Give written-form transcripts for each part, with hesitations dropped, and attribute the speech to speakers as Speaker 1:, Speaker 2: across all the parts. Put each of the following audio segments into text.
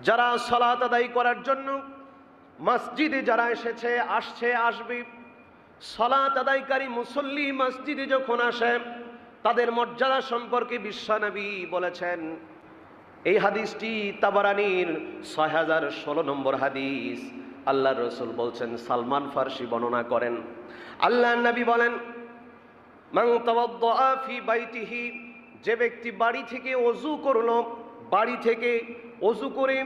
Speaker 1: যারা সালাত আদায় করার জন্য মসজিদে যারা আসবে, সালাত আদায়কারী মুসল্লি মসজিদে যখন আসে তাদের মর্যাদা সম্পর্কে বিশ্বনবী বলেছেন। এই হাদিসটি তাবারানীর 6016 নম্বর হাদিস। আল্লাহর রাসূল বলছেন, সালমান ফারসি বর্ণনা করেন, আল্লাহর নবী বলেন, মান তাওয়াদ্দা ফি বাইতিহি, যে ব্যক্তি বাড়ি থেকে ওযু করলো, বাড়ি থেকে ওযু করে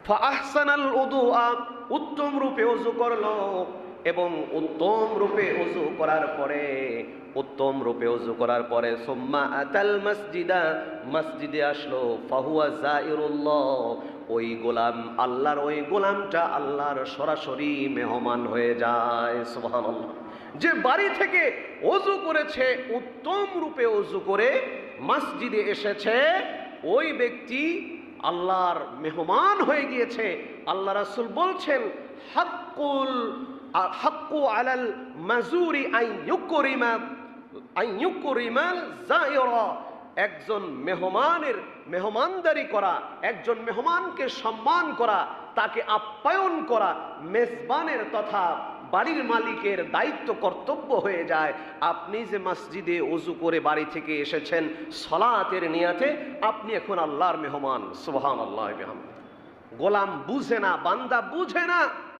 Speaker 1: ফাআহসানাল উদুআ, উত্তম রূপে ওযু করলো, এবং উত্তম রূপে ওযু করার পরে সুম্মা আতাল মসজিদা, মসজিদে আসলো, ফাহুয়া যায়িরুল্লাহ, ওই গোলামটা আল্লাহর সরাসরি মেহমান হয়ে যায়। সুবহানাল্লাহ। যে বাড়ি থেকে ওযু করেছে, উত্তম রূপে ওযু করে মসজিদে এসেছে, ওই ব্যক্তি আল্লাহর মেহমান হয়ে গিয়েছে। আল্লাহ রাসূল বলছেন, হাক্কু আলাল মাজুরি আন ইউকরিমাল যায়িরা, একজন মেহমানদারি করা, একজন মেহমানকে সম্মান করা, তাকে আপ্যায়ন করা মেজবানের তথা বাড়ির মালিকের দায়িত্ব, কর্তব্য হয়ে যায়। আপনি যে মসজিদে ওযু করে বাড়ি থেকে এসেছেন সালাতের নিয়তে, আপনি এখন আল্লাহর মেহমান। সুবহানাল্লাহ। গোলাম বুঝে না, বান্দা বুঝে না।